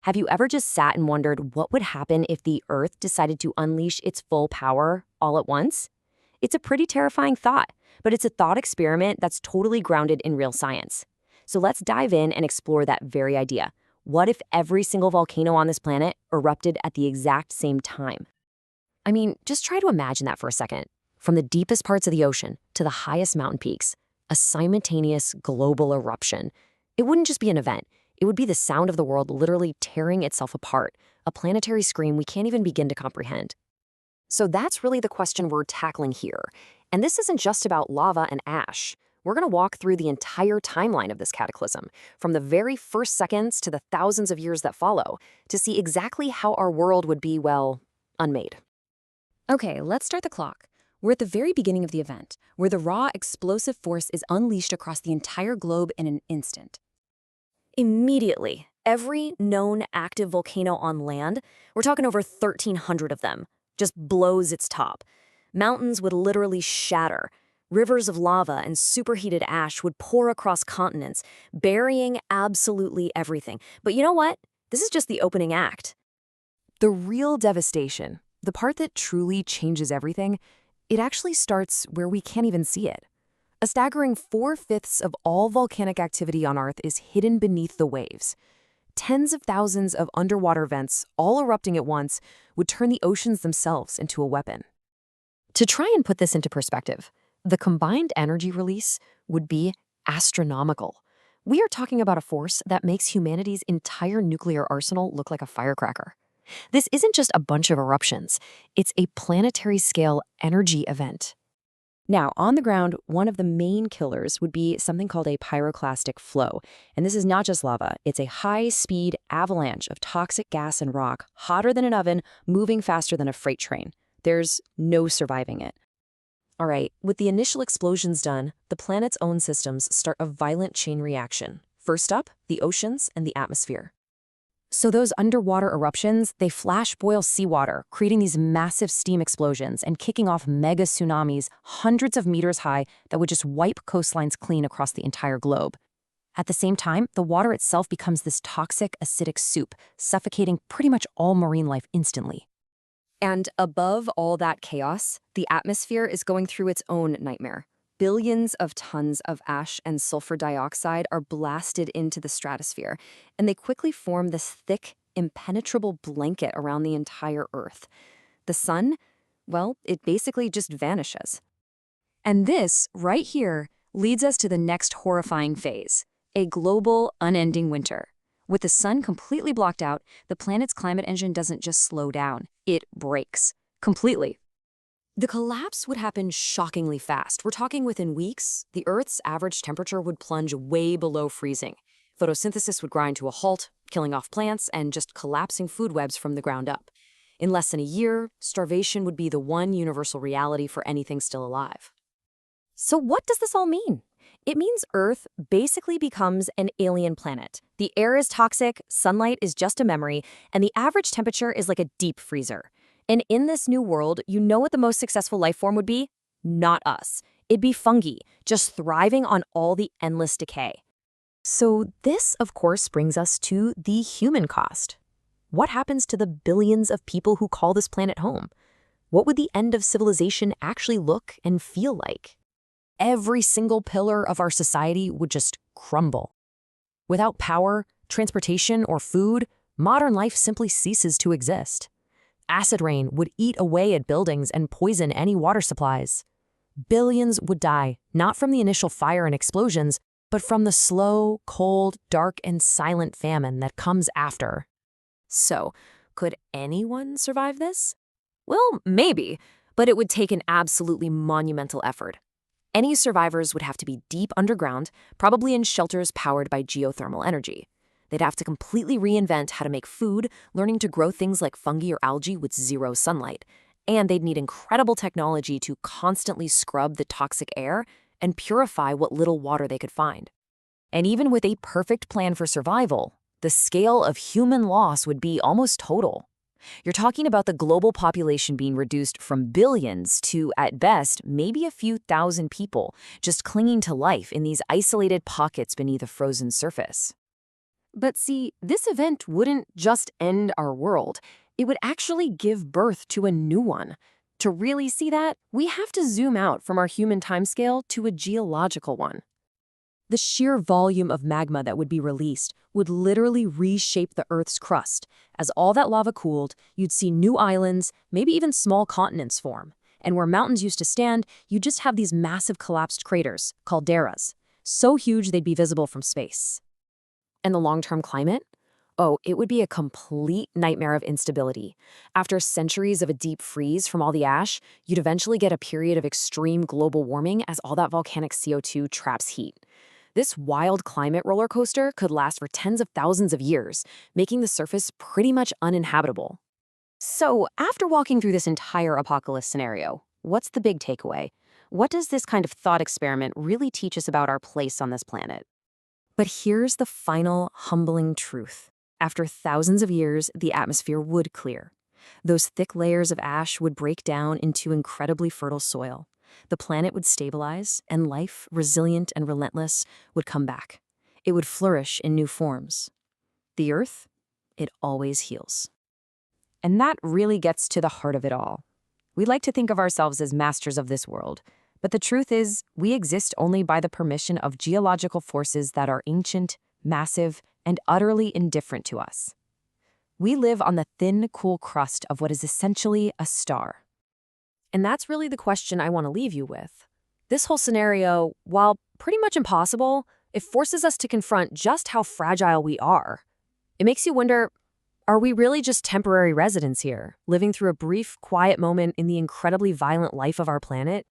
Have you ever just sat and wondered what would happen if the Earth decided to unleash its full power all at once? It's a pretty terrifying thought, but it's a thought experiment that's totally grounded in real science. So let's dive in and explore that very idea. What if every single volcano on this planet erupted at the exact same time? I mean, just try to imagine that for a second. From the deepest parts of the ocean to the highest mountain peaks, a simultaneous global eruption. It wouldn't just be an event. It would be the sound of the world literally tearing itself apart, a planetary scream we can't even begin to comprehend. So that's really the question we're tackling here. And this isn't just about lava and ash. We're going to walk through the entire timeline of this cataclysm, from the very first seconds to the thousands of years that follow, to see exactly how our world would be, well, unmade. Okay, let's start the clock. We're at the very beginning of the event, where the raw, explosive force is unleashed across the entire globe in an instant. Immediately, every known active volcano on land, we're talking over 1,300 of them, just blows its top. Mountains would literally shatter. Rivers of lava and superheated ash would pour across continents, burying absolutely everything. But you know what? This is just the opening act. The real devastation, the part that truly changes everything, it actually starts where we can't even see it. A staggering 4/5 of all volcanic activity on Earth is hidden beneath the waves. Tens of thousands of underwater vents, all erupting at once, would turn the oceans themselves into a weapon. To try and put this into perspective, the combined energy release would be astronomical. We are talking about a force that makes humanity's entire nuclear arsenal look like a firecracker. This isn't just a bunch of eruptions. It's a planetary-scale energy event. Now, on the ground, one of the main killers would be something called a pyroclastic flow. And this is not just lava. It's a high-speed avalanche of toxic gas and rock, hotter than an oven, moving faster than a freight train. There's no surviving it. All right, with the initial explosions done, the planet's own systems start a violent chain reaction. First up, the oceans and the atmosphere. So those underwater eruptions, they flash boil seawater, creating these massive steam explosions and kicking off mega tsunamis hundreds of meters high that would just wipe coastlines clean across the entire globe. At the same time, the water itself becomes this toxic, acidic soup, suffocating pretty much all marine life instantly. And above all that chaos, the atmosphere is going through its own nightmare. Billions of tons of ash and sulfur dioxide are blasted into the stratosphere, and they quickly form this thick, impenetrable blanket around the entire Earth. The sun, well, it basically just vanishes. And this, right here, leads us to the next horrifying phase, a global, unending winter. With the sun completely blocked out, the planet's climate engine doesn't just slow down, it breaks. Completely. The collapse would happen shockingly fast. We're talking within weeks, the Earth's average temperature would plunge way below freezing. Photosynthesis would grind to a halt, killing off plants and just collapsing food webs from the ground up. In less than a year, starvation would be the one universal reality for anything still alive. So what does this all mean? It means Earth basically becomes an alien planet. The air is toxic, sunlight is just a memory, and the average temperature is like a deep freezer. And in this new world, you know what the most successful life form would be? Not us. It'd be fungi, just thriving on all the endless decay. So this, of course, brings us to the human cost. What happens to the billions of people who call this planet home? What would the end of civilization actually look and feel like? Every single pillar of our society would just crumble. Without power, transportation, or food, modern life simply ceases to exist. Acid rain would eat away at buildings and poison any water supplies. Billions would die, not from the initial fire and explosions, but from the slow, cold, dark, and silent famine that comes after. So, could anyone survive this? Well, maybe, but it would take an absolutely monumental effort. Any survivors would have to be deep underground, probably in shelters powered by geothermal energy. They'd have to completely reinvent how to make food, learning to grow things like fungi or algae with zero sunlight. And they'd need incredible technology to constantly scrub the toxic air and purify what little water they could find. And even with a perfect plan for survival, the scale of human loss would be almost total. You're talking about the global population being reduced from billions to, at best, maybe a few thousand people, just clinging to life in these isolated pockets beneath a frozen surface. But see, this event wouldn't just end our world. It would actually give birth to a new one. To really see that, we have to zoom out from our human timescale to a geological one. The sheer volume of magma that would be released would literally reshape the Earth's crust. As all that lava cooled, you'd see new islands, maybe even small continents form. And where mountains used to stand, you'd just have these massive collapsed craters, calderas, so huge they'd be visible from space. And the long-term climate? Oh, it would be a complete nightmare of instability. After centuries of a deep freeze from all the ash, you'd eventually get a period of extreme global warming as all that volcanic CO2 traps heat. This wild climate roller coaster could last for tens of thousands of years, making the surface pretty much uninhabitable. So, after walking through this entire apocalypse scenario, what's the big takeaway? What does this kind of thought experiment really teach us about our place on this planet? But here's the final, humbling truth. After thousands of years, the atmosphere would clear. Those thick layers of ash would break down into incredibly fertile soil. The planet would stabilize, and life, resilient and relentless, would come back. It would flourish in new forms. The Earth, it always heals. And that really gets to the heart of it all. We like to think of ourselves as masters of this world, but the truth is, we exist only by the permission of geological forces that are ancient, massive, and utterly indifferent to us. We live on the thin, cool crust of what is essentially a star. And that's really the question I want to leave you with. This whole scenario, while pretty much impossible, it forces us to confront just how fragile we are. It makes you wonder, are we really just temporary residents here, living through a brief, quiet moment in the incredibly violent life of our planet?